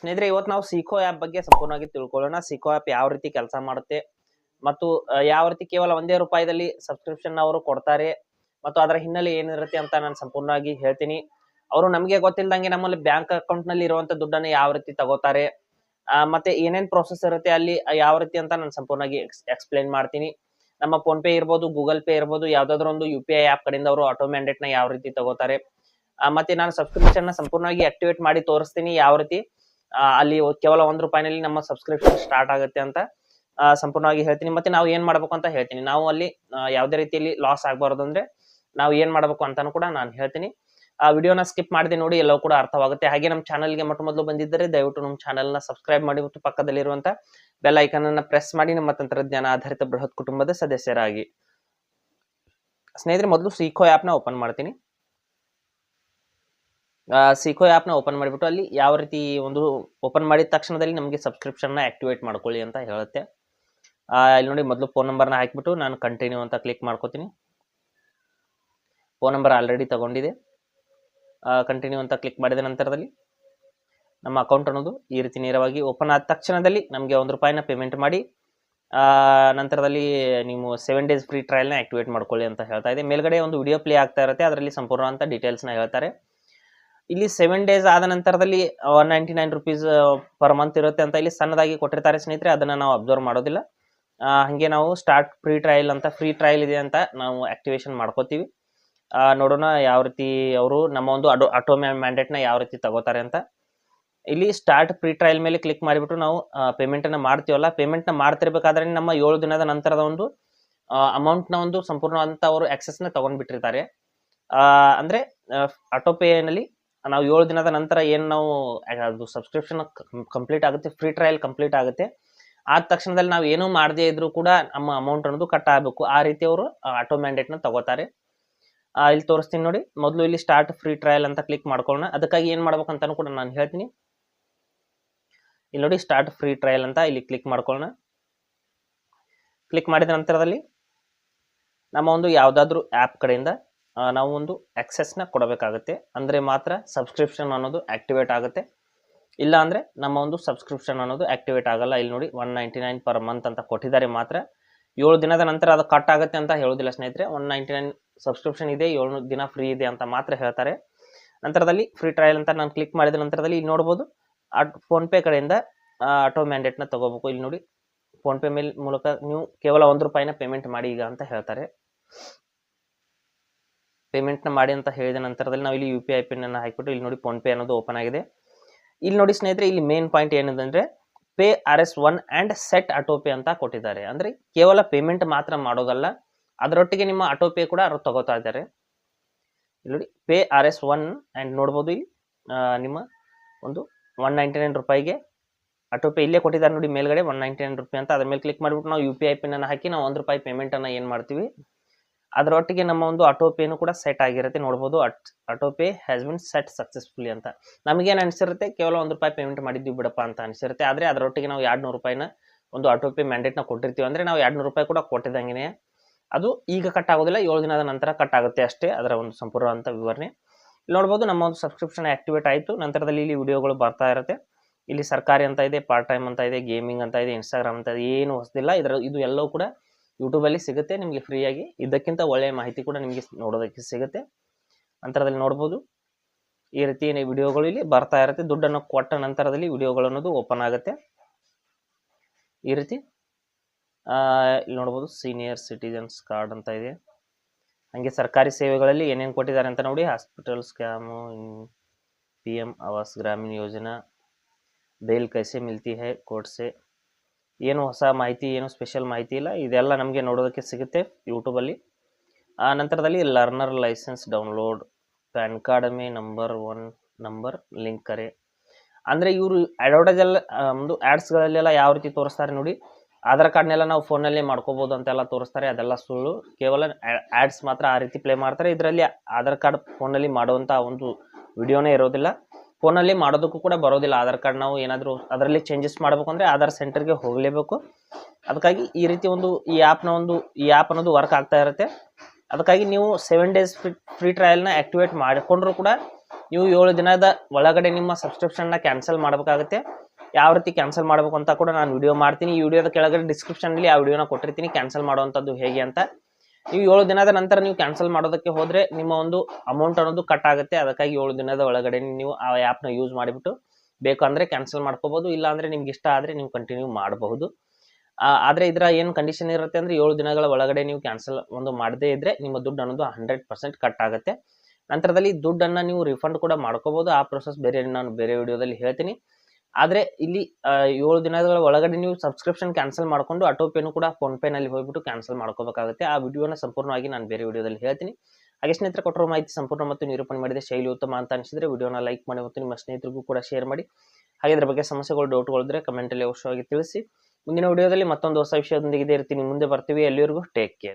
ಸ್ನೇಹಿತರೆ, ಇವತ್ತು ನಾವು ಸಿಕೋ ಆ್ಯಪ್ ಬಗ್ಗೆ ಸಂಪೂರ್ಣವಾಗಿ ತಿಳ್ಕೊಳ್ಳೋಣ. ಸಿಕೋ ಆ್ಯಪ್ ಯಾವ ರೀತಿ ಕೆಲಸ ಮಾಡುತ್ತೆ ಮತ್ತು ಯಾವ ರೀತಿ ಕೇವಲ ₹1 ಸಬ್ಸ್ಕ್ರಿಪ್ಷನ್ ಅವರು ಕೊಡ್ತಾರೆ ಮತ್ತು ಅದರ ಹಿನ್ನೆಲೆ ಏನಿರುತ್ತೆ ಅಂತ ನಾನು ಸಂಪೂರ್ಣವಾಗಿ ಹೇಳ್ತೀನಿ. ಅವರು ನಮಗೆ ಗೊತ್ತಿಲ್ಲದಂಗೆ ನಮ್ಮಲ್ಲಿ ಬ್ಯಾಂಕ್ ಅಕೌಂಟ್ ನಲ್ಲಿ ಇರುವಂತ ದುಡ್ಡನ್ನು ಯಾವ ರೀತಿ ತಗೋತಾರೆ, ಮತ್ತೆ ಏನೇನ್ ಪ್ರೋಸೆಸ್ ಇರುತ್ತೆ ಅಲ್ಲಿ ಯಾವ ರೀತಿ ಅಂತ ನಾನು ಸಂಪೂರ್ಣವಾಗಿ ಎಕ್ಸ್ಪ್ಲೈನ್ ಮಾಡ್ತೀನಿ. ನಮ್ಮ ಫೋನ್ ಪೇ ಇರ್ಬೋದು, ಗೂಗಲ್ ಪೇ ಇರ್ಬೋದು, ಯಾವ್ದಾದ್ರು ಒಂದು UPI ಆ್ಯಪ್ ಕಡೆಯಿಂದ ಅವರು ಆಟೋ ಮ್ಯಾಂಡೇಟ್ ನ ಯಾವ ರೀತಿ ತಗೋತಾರೆ, ಮತ್ತೆ ನಾನು ಸಬ್ಸ್ಕ್ರಿಪ್ಷನ್ ನ ಸಂಪೂರ್ಣವಾಗಿ ಆಕ್ಟಿವೇಟ್ ಮಾಡಿ ತೋರಿಸ್ತೀನಿ. ಯಾವ ರೀತಿ ಅಲ್ಲಿ ಕೇವಲ ₹1 ನಮ್ಮ ಸಬ್ಸ್ಕ್ರಿಪ್ಷನ್ ಸ್ಟಾರ್ಟ್ ಆಗುತ್ತೆ ಅಂತ ಸಂಪೂರ್ಣವಾಗಿ ಹೇಳ್ತೀನಿ. ಮತ್ತೆ ನಾವು ಏನ್ ಮಾಡ್ಬೇಕು ಅಂತ ಹೇಳ್ತೀನಿ. ನಾವು ಅಲ್ಲಿ ಯಾವುದೇ ರೀತಿಯಲ್ಲಿ ಲಾಸ್ ಆಗಬಾರದು ಅಂದ್ರೆ ನಾವು ಏನ್ ಮಾಡ್ಬೇಕು ಅಂತಾನು ಕೂಡ ನಾನು ಹೇಳ್ತೀನಿ. ಆ ವಿಡಿಯೋನ ಸ್ಕಿಪ್ ಮಾಡದೆ ನೋಡಿ, ಎಲ್ಲವೂ ಕೂಡ ಅರ್ಥವಾಗುತ್ತೆ. ಹಾಗೆ ನಮ್ಮ ಚಾನಲ್ಗೆ ಮೊದಲು ಬಂದಿದ್ದರೆ ದಯವಿಟ್ಟು ನಮ್ಮ ಚಾನಲ್ ನ ಸಬ್ಸ್ಕ್ರೈಬ್ ಮಾಡಿ ಮತ್ತು ಪಕ್ಕದಲ್ಲಿರುವಂತ ಬೆಲ್ ಐಕಾನ್ ಅನ್ನ ಪ್ರೆಸ್ ಮಾಡಿ ನಮ್ಮ ತಂತ್ರಜ್ಞಾನ ಆಧಾರಿತ ಬೃಹತ್ ಕುಟುಂಬದ ಸದಸ್ಯರಾಗಿ. ಸ್ನೇಹಿತರೆ, ಮೊದಲು ಸಿಕೋ ಆ್ಯಪ್ ನ ಓಪನ್ ಮಾಡ್ತೀನಿ. ಸಿಕೋ ಆ್ಯಪ್ ನ ಓಪನ್ ಮಾಡಿಬಿಟ್ಟು ಅಲ್ಲಿ ಯಾವ ರೀತಿ ಒಂದು ಓಪನ್ ಮಾಡಿದ ತಕ್ಷಣದಲ್ಲಿ ನಮಗೆ ಸಬ್ಸ್ಕ್ರಿಪ್ಷನ್ ನ ಆಕ್ಟಿವೇಟ್ ಮಾಡ್ಕೊಳ್ಳಿ ಅಂತ ಹೇಳುತ್ತೆ. ಇಲ್ಲಿ ನೋಡಿ, ಮೊದಲು ಫೋನ್ ನಂಬರ್ನ ಹಾಕಿಬಿಟ್ಟು ನಾನು ಕಂಟಿನ್ಯೂ ಅಂತ ಕ್ಲಿಕ್ ಮಾಡ್ಕೋತೀನಿ. ಫೋನ್ ನಂಬರ್ ಆಲ್ರೆಡಿ ತಗೊಂಡಿದೆ. ಕಂಟಿನ್ಯೂ ಅಂತ ಕ್ಲಿಕ್ ಮಾಡಿದ ನಂತರದಲ್ಲಿ ನಮ್ಮ ಅಕೌಂಟ್ ಅನ್ನೋದು ಈ ರೀತಿ ನೇರವಾಗಿ ಓಪನ್ ಆದ ತಕ್ಷಣದಲ್ಲಿ ನಮಗೆ ₹1 ಪೇಮೆಂಟ್ ಮಾಡಿ ನಂತರದಲ್ಲಿ ನೀವು 7 days ಫ್ರೀ ಟ್ರಯಲ್ ನ ಆಕ್ಟಿವೇಟ್ ಮಾಡ್ಕೊಳ್ಳಿ ಅಂತ ಹೇಳ್ತಾ ಇದೆ. ಮೇಲ್ಗಡೆ ಒಂದು ವಿಡಿಯೋ ಪ್ಲೇ ಆಗ್ತಾ ಇರುತ್ತೆ, ಅದರಲ್ಲಿ ಸಂಪೂರ್ಣ ಅಂತ ಡೀಟೇಲ್ಸ್ ನ ಹೇಳ್ತಾರೆ. ಇಲ್ಲಿ 7 days ಆದ ನಂತರದಲ್ಲಿ ₹199 ಪರ್ ಮಂತ್ ಇರುತ್ತೆ ಅಂತ ಇಲ್ಲಿ ಸಣ್ಣದಾಗಿ ಕೊಟ್ಟಿರ್ತಾರೆ ಸ್ನೇಹಿತರೆ. ಅದನ್ನ ನಾವು ಅಬ್ಸರ್ವ್ ಮಾಡೋದಿಲ್ಲ. ಹಂಗೆ ನಾವು ಸ್ಟಾರ್ಟ್ ಫ್ರೀ ಟ್ರಯಲ್ ಅಂತ ಫ್ರೀ ಟ್ರಯಲ್ ಇದೆ ಅಂತ ನಾವು ಆಕ್ಟಿವೇಶನ್ ಮಾಡ್ಕೋತೀವಿ. ನೋಡೋಣ ಯಾವ ರೀತಿ ಅವರು ನಮ್ಮ ಒಂದು ಆಟೋ ಮ್ಯಾಂಡೇಟ್ ನ ಯಾವ ರೀತಿ ತಗೋತಾರೆ ಅಂತ. ಇಲ್ಲಿ ಸ್ಟಾರ್ಟ್ ಫ್ರೀ ಟ್ರಯಲ್ ಮೇಲೆ ಕ್ಲಿಕ್ ಮಾಡಿಬಿಟ್ಟು ನಾವು ಪೇಮೆಂಟ್ ಅನ್ನ ಮಾಡ್ತೀವಲ್ಲ, ಪೇಮೆಂಟ್ ನ ಮಾಡ್ತಿರ್ಬೇಕಾದ್ರೆ ನಮ್ಮ 7 ದಿನದ ನಂತರದ ಒಂದು ಅಮೌಂಟ್ ನ ಒಂದು ಸಂಪೂರ್ಣವಂತ ಅವರು ಆಕ್ಸೆಸ್ ನ ತಗೊಂಡ್ಬಿಟ್ಟಿರ್ತಾರೆ. ಅಂದ್ರೆ ಆಟೋ ಪೇ ನಲ್ಲಿ ನಾವು 7 ದಿನದ ನಂತರ ಏನ್ ನಾವು ಅದು ಸಬ್ಸ್ಕ್ರಿಪ್ಷನ್ ಕಂಪ್ಲೀಟ್ ಆಗುತ್ತೆ, ಫ್ರೀ ಟ್ರಯಲ್ ಕಂಪ್ಲೀಟ್ ಆಗುತ್ತೆ, ಆದ ತಕ್ಷಣದಲ್ಲಿ ನಾವು ಏನೂ ಮಾಡದೇ ಇದ್ರೂ ಕೂಡ ನಮ್ಮ ಅಮೌಂಟ್ ಅನ್ನೋದು ಕಟ್ ಆಗಬೇಕು. ಆ ರೀತಿ ಅವರು ಆಟೋ ಮ್ಯಾಂಡೇಟ್ ನ ತಗೋತಾರೆ. ಇಲ್ಲಿ ತೋರಿಸ್ತೀನಿ ನೋಡಿ. ಮೊದಲು ಇಲ್ಲಿ ಸ್ಟಾರ್ಟ್ ಫ್ರೀ ಟ್ರಯಲ್ ಅಂತ ಕ್ಲಿಕ್ ಮಾಡ್ಕೊಳ್ಳೋಣ. ಅದಕ್ಕಾಗಿ ಏನ್ ಮಾಡ್ಬೇಕು ಅಂತಾನು ಕೂಡ ನಾನು ಹೇಳ್ತೀನಿ. ಇಲ್ಲಿ ನೋಡಿ, ಸ್ಟಾರ್ಟ್ ಫ್ರೀ ಟ್ರಯಲ್ ಅಂತ ಇಲ್ಲಿ ಕ್ಲಿಕ್ ಮಾಡ್ಕೊಳ್ಳೋಣ. ಕ್ಲಿಕ್ ಮಾಡಿದ ನಂತರದಲ್ಲಿ ನಮ್ಮ ಒಂದು ಯಾವ್ದಾದ್ರು ಆ್ಯಪ್ ಕಡೆಯಿಂದ ನಾವು ಒಂದು ಆಕ್ಸೆಸ್ ನ ಕೊಡಬೇಕಾಗುತ್ತೆ. ಅಂದ್ರೆ ಮಾತ್ರ ಸಬ್ಸ್ಕ್ರಿಪ್ಷನ್ ಅನ್ನೋದು ಆಕ್ಟಿವೇಟ್ ಆಗುತ್ತೆ. ಇಲ್ಲ ಅಂದ್ರೆ ನಮ್ಮ ಒಂದು ಸಬ್ಸ್ಕ್ರಿಪ್ಷನ್ ಅನ್ನೋದು ಆಕ್ಟಿವೇಟ್ ಆಗಲ್ಲ. ಇಲ್ಲಿ ನೋಡಿ, $199 ಪರ್ ಮಂತ್ ಅಂತ ಕೊಟ್ಟಿದ್ದಾರೆ. ಮಾತ್ರ 7 ದಿನದ ನಂತರ ಅದು ಕಟ್ ಆಗುತ್ತೆ ಅಂತ ಹೇಳೋದಿಲ್ಲ ಸ್ನೇಹಿತರೆ. $199 ಸಬ್ಸ್ಕ್ರಿಪ್ಷನ್ ಇದೆ, 7 ದಿನ ಫ್ರೀ ಇದೆ ಅಂತ ಮಾತ್ರ ಹೇಳ್ತಾರೆ. ನಂತರದಲ್ಲಿ ಫ್ರೀ ಟ್ರಯಲ್ ಅಂತ ನಾನು ಕ್ಲಿಕ್ ಮಾಡಿದ ನಂತರದಲ್ಲಿ ಇಲ್ಲಿ ನೋಡ್ಬೋದು, ಫೋನ್ ಪೇ ಕಡೆಯಿಂದ ಆಟೋ ಮ್ಯಾಂಡೇಟ್ ನ ತಗೋಬೇಕು. ಇಲ್ಲಿ ನೋಡಿ, ಫೋನ್ ಪೇ ಮೂಲಕ ನೀವು ಕೇವಲ ₹1 ಪೇಮೆಂಟ್ ಮಾಡಿ ಈಗ ಅಂತ ಹೇಳ್ತಾರೆ. ಪೇಮೆಂಟ್ ನ ಮಾಡಿ ಅಂತ ಹೇಳಿದ ನಂತರದಲ್ಲಿ ನಾವು ಇಲ್ಲಿ UPI ಪಿನ್ ಅನ್ನು ಹಾಕಿಬಿಟ್ಟು ಇಲ್ಲಿ ನೋಡಿ ಫೋನ್ ಪೇ ಅನ್ನೋದು ಓಪನ್ ಆಗಿದೆ. ಇಲ್ಲಿ ನೋಡಿ ಸ್ನೇಹಿತರೆ, ಇಲ್ಲಿ ಮೇನ್ ಪಾಯಿಂಟ್ ಏನಂದ್ರೆ pay RS1 and set auto pay ಅಂತ ಕೊಟ್ಟಿದ್ದಾರೆ. ಅಂದ್ರೆ ಕೇವಲ ಪೇಮೆಂಟ್ ಮಾತ್ರ ಮಾಡೋದಲ್ಲ, ಅದರೊಟ್ಟಿಗೆ ನಿಮ್ಮ ಆಟೋ ಪೇ ಕೂಡ ಅವರು ತಗೋತಾ ಇದ್ದಾರೆ. ಇಲ್ಲಿ ನೋಡಿ, ಪೇ RS1 ಅಂಡ್ ನೋಡ್ಬೋದು. ಇಲ್ಲಿ ನಿಮ್ಮ ಒಂದು $199 ಆಟೋ ಪೇ ಇಲ್ಲೇ ಕೊಟ್ಟಿದ್ದಾರೆ ನೋಡಿ, ಮೇಲ್ಗಡೆ $199 ಅಂತ. ಅದ್ರ ಮೇಲೆ ಕ್ಲಿಕ್ ಮಾಡಿಬಿಟ್ಟು ನಾವು UPI ಪಿನ್ ಅನ್ನು ಹಾಕಿ ನಾವು ₹1 ಪೇಮೆಂಟ್ ಅನ್ನ ಏನ್ ಮಾಡ್ತೀವಿ, ಅದರೊಟ್ಟಿಗೆ ನಮ್ಮ ಒಂದು ಆಟೋ ಪೇನು ಕೂಡ ಸೆಟ್ ಆಗಿರುತ್ತೆ. ನೋಡ್ಬೋದು, auto pay has been set successfully ಅಂತ. ನಮಗೇನು ಅನಿಸಿರುತ್ತೆ, ಕೇವಲ ₹1 ಪೇಮೆಂಟ್ ಮಾಡಿದ್ವಿ ಬಿಡಪ್ಪ ಅಂತ ಅನಿಸಿರುತ್ತೆ. ಆದ್ರೆ ಅದರೊಟ್ಟಿಗೆ ನಾವು $200 ಒಂದು ಆಟೋ ಪೇ ಮ್ಯಾಂಡೇಟ್ ನ ಕೊಟ್ಟಿರ್ತೀವಿ. ಅಂದ್ರೆ ನಾವು $200 ಕೂಡ ಕೊಟ್ಟಿದ್ದಂಗೆ ಅದು ಈಗ ಕಟ್ ಆಗೋದಿಲ್ಲ, 7 ದಿನದ ನಂತರ ಕಟ್ ಆಗುತ್ತೆ ಅಷ್ಟೇ. ಅದರ ಒಂದು ಸಂಪೂರ್ಣ ಅಂತ ವಿವರಣೆ ಇಲ್ಲಿ ನೋಡ್ಬೋದು. ನಮ್ಮ ಒಂದು ಸಬ್ಸ್ಕ್ರಿಪ್ಷನ್ ಆಕ್ಟಿವೇಟ್ ಆಯಿತು. ನಂತರದಲ್ಲಿ ಇಲ್ಲಿ ವಿಡಿಯೋಗಳು ಬರ್ತಾ ಇರುತ್ತೆ. ಇಲ್ಲಿ ಸರ್ಕಾರಿ ಅಂತ ಇದೆ, ಪಾರ್ಟ್ ಟೈಮ್ ಅಂತ ಇದೆ, ಗೇಮಿಂಗ್ ಅಂತ ಇದೆ, ಇನ್ಸ್ಟಾಗ್ರಾಮ್ ಅಂತ ಇದೆ. ಏನು ಹೊಸದಿಲ್ಲ. ಇದು ಎಲ್ಲವೂ ಕೂಡ ಯೂಟ್ಯೂಬ್ ಅಲ್ಲಿ ಸಿಗುತ್ತೆ ನಿಮಗೆ ಫ್ರೀ ಆಗಿ. ಇದಕ್ಕಿಂತ ಒಳ್ಳೆಯ ಮಾಹಿತಿ ಕೂಡ ನಿಮಗೆ ನೋಡೋದಕ್ಕೆ ಸಿಗುತ್ತೆ. ನಂತರದಲ್ಲಿ ನೋಡ್ಬೋದು, ಈ ರೀತಿ ವಿಡಿಯೋಗಳು ಇಲ್ಲಿ ಬರ್ತಾ ಇರುತ್ತೆ. ದುಡ್ಡನ್ನು ಕೊಟ್ಟ ನಂತರದಲ್ಲಿ ವಿಡಿಯೋಗಳು ಅನ್ನೋದು ಓಪನ್ ಆಗುತ್ತೆ ಈ ರೀತಿ. ಇಲ್ಲಿ ನೋಡ್ಬೋದು, ಸೀನಿಯರ್ ಸಿಟಿಜನ್ಸ್ ಕಾರ್ಡ್ ಅಂತ ಇದೆ. ಹಂಗೆ ಸರ್ಕಾರಿ ಸೇವೆಗಳಲ್ಲಿ ಏನೇನು ಕೊಟ್ಟಿದ್ದಾರೆ ಅಂತ ನೋಡಿ. ಹಾಸ್ಪಿಟಲ್ ಸ್ಕ್ಯಾಮು, PM ಆವಾಸ್ ಗ್ರಾಮೀಣ ಯೋಜನಾ, ಬೇಲ್ ಕೈಸೆ ಮಿಲ್ತಿ ಹೈ ಕೋರ್ಟ್ ಸೆ, ಏನು ಹೊಸ ಮಾಹಿತಿ, ಏನು ಸ್ಪೆಷಲ್ ಮಾಹಿತಿ ಇಲ್ಲ. ಇದೆಲ್ಲ ನಮಗೆ ನೋಡೋದಕ್ಕೆ ಸಿಗುತ್ತೆ ಯೂಟ್ಯೂಬ್ ಅಲ್ಲಿ. ನಂತರದಲ್ಲಿ learner licence download, PAN card ಮೇ ನಂಬರ್ ಲಿಂಕ್ ಕರೆ. ಅಂದ್ರೆ ಇವರು ಅಡ್ವರ್ಟೈಸ್ ಎಲ್ಲ ಒಂದು ಆಡ್ಸ್ ಗಳಲ್ಲೆಲ್ಲ ಯಾವ ರೀತಿ ತೋರಿಸ್ತಾರೆ ನೋಡಿ, ಆಧಾರ್ ಕಾರ್ಡ್ನೆಲ್ಲ ನಾವು ಫೋನಲ್ಲಿ ಮಾಡ್ಕೋಬಹುದು ಅಂತೆಲ್ಲ ತೋರಿಸ್ತಾರೆ. ಅದೆಲ್ಲ ಸುಳ್ಳು. ಕೇವಲ ಆಡ್ಸ್ ಮಾತ್ರ ಆ ರೀತಿ ಪ್ಲೇ ಮಾಡ್ತಾರೆ. ಇದರಲ್ಲಿ ಆಧಾರ್ ಕಾರ್ಡ್ ಫೋನಲ್ಲಿ ಮಾಡುವಂತ ಒಂದು ವಿಡಿಯೋನೇ ಇರೋದಿಲ್ಲ. ಫೋನಲ್ಲಿ ಮಾಡೋದಕ್ಕೂ ಕೂಡ ಬರೋದಿಲ್ಲ. ಆಧಾರ್ ಕಾರ್ಡ್ ನಾವು ಏನಾದರೂ ಅದರಲ್ಲಿ ಚೇಂಜಸ್ ಮಾಡಬೇಕು ಅಂದ್ರೆ ಆಧಾರ್ ಸೆಂಟರ್ಗೆ ಹೋಗಲೇಬೇಕು. ಅದಕ್ಕಾಗಿ ಈ ರೀತಿ ಒಂದು ಈ ಆ್ಯಪ್ ಅನ್ನೋದು ವರ್ಕ್ ಆಗ್ತಾ ಇರುತ್ತೆ. ಅದಕ್ಕಾಗಿ ನೀವು 7 days ಫ್ರೀ ಟ್ರಯಲ್ ನ ಆಕ್ಟಿವೇಟ್ ಮಾಡಿಕೊಂಡ್ರು ಕೂಡ ನೀವು 7 ದಿನದ ಒಳಗಡೆ ನಿಮ್ಮ ಸಬ್ಸ್ಕ್ರಿಪ್ಷನ್ನ ಕ್ಯಾನ್ಸಲ್ ಮಾಡಬೇಕಾಗುತ್ತೆ. ಯಾವ ರೀತಿ ಕ್ಯಾನ್ಸಲ್ ಮಾಡಬೇಕು ಅಂತ ಕೂಡ ನಾನು ವಿಡಿಯೋ ಮಾಡ್ತೀನಿ. ಈ ವಿಡಿಯೋದ ಕೆಳಗಡೆ ಡಿಸ್ಕ್ರಿಪ್ಷನಲ್ಲಿ ಆ ವಿಡಿಯೋನ ಕೊಟ್ಟಿರ್ತೀನಿ, ಕ್ಯಾನ್ಸಲ್ ಮಾಡುವಂಥದ್ದು ಹೇಗೆ ಅಂತ. ನೀವು 7 ದಿನದ ನಂತರ ನೀವು ಕ್ಯಾನ್ಸಲ್ ಮಾಡೋದಕ್ಕೆ ಹೋದರೆ ನಿಮ್ಮ ಒಂದು ಅಮೌಂಟ್ ಅನ್ನೋದು ಕಟ್ ಆಗುತ್ತೆ. ಅದಕ್ಕಾಗಿ 7 ದಿನದ ಒಳಗಡೆ ನೀವು ಆ ಆ್ಯಪ್ನ ಯೂಸ್ ಮಾಡಿಬಿಟ್ಟು ಬೇಕಂದರೆ ಕ್ಯಾನ್ಸಲ್ ಮಾಡ್ಕೋಬೋದು, ಇಲ್ಲ ಅಂದರೆ ನಿಮ್ಗೆ ಇಷ್ಟ ಆದರೆ ನೀವು ಕಂಟಿನ್ಯೂ ಮಾಡಬಹುದು. ಆದರೆ ಇದರ ಏನು ಕಂಡೀಷನ್ ಇರುತ್ತೆ ಅಂದರೆ 7 ದಿನಗಳ ಒಳಗಡೆ ನೀವು ಕ್ಯಾನ್ಸಲ್ ಒಂದು ಮಾಡದೇ ಇದ್ದರೆ ನಿಮ್ಮ ದುಡ್ಡು ಅನ್ನೋದು 100% ಕಟ್ ಆಗುತ್ತೆ. ನಂತರದಲ್ಲಿ ದುಡ್ಡನ್ನು ನೀವು ರಿಫಂಡ್ ಕೂಡ ಮಾಡ್ಕೋಬೋದು. ಆ ಪ್ರೊಸೆಸ್ ನಾನು ಬೇರೆ ವಿಡಿಯೋದಲ್ಲಿ ಹೇಳ್ತೀನಿ. ಆದರೆ ಇಲ್ಲಿ 7 ದಿನಗಳ ಒಳಗಡೆ ನೀವು ಸಬ್ಸ್ಕ್ರಿಪ್ಷನ್ ಕ್ಯಾನ್ಸಲ್ ಮಾಡಿಕೊಂಡು ಆಟೋಪೇನು ಕೂಡ ಫೋನ್ಪೇನಲ್ಲಿ ಹೋಗ್ಬಿಟ್ಟು ಕ್ಯಾನ್ಸಲ್ ಮಾಡ್ಕೋಬೇಕಾಗುತ್ತೆ. ಆ ವಿಡಿಯೋನ ಸಂಪೂರ್ಣವಾಗಿ ನಾನು ಬೇರೆ ವಿಡಿಯೋದಲ್ಲಿ ಹೇಳ್ತೀನಿ. ಹಾಗೆ ಸ್ನೇಹಿತರೆ, ಕೊಟ್ಟಿರೋ ಮಾಹಿತಿ ಸಂಪೂರ್ಣ ಮತ್ತು ನಿರೂಪಣೆ ಮಾಡಿದೆ ಶೈಲಿ ಉತ್ತಮ ಅಂತ ಅನಿಸಿದರೆ ವಿಡಿಯೋನ ಲೈಕ್ ಮಾಡಿ ಮತ್ತು ನಿಮ್ಮ ಸ್ನೇಹಿತರಿಗೂ ಕೂಡ ಶೇರ್ ಮಾಡಿ. ಹಾಗೆ ಇದ್ರ ಬಗ್ಗೆ ಸಮಸ್ಯೆಗಳು, ಡೌಟ್ಗಳಿದ್ರೆ ಕಮೆಂಟಲ್ಲಿ ಅವಶ್ಯವಾಗಿ ತಿಳಿಸಿ. ಮುಂದಿನ ವಿಡಿಯೋದಲ್ಲಿ ಮತ್ತೊಂದು ಹೊಸ ವಿಷಯದೊಂದಿಗೆ ಇರ್ತೀನಿ, ಮುಂದೆ ಬರ್ತೀವಿ. ಎಲ್ಲಿವರೆಗೂ ಟೇಕ್ ಕೇರ್.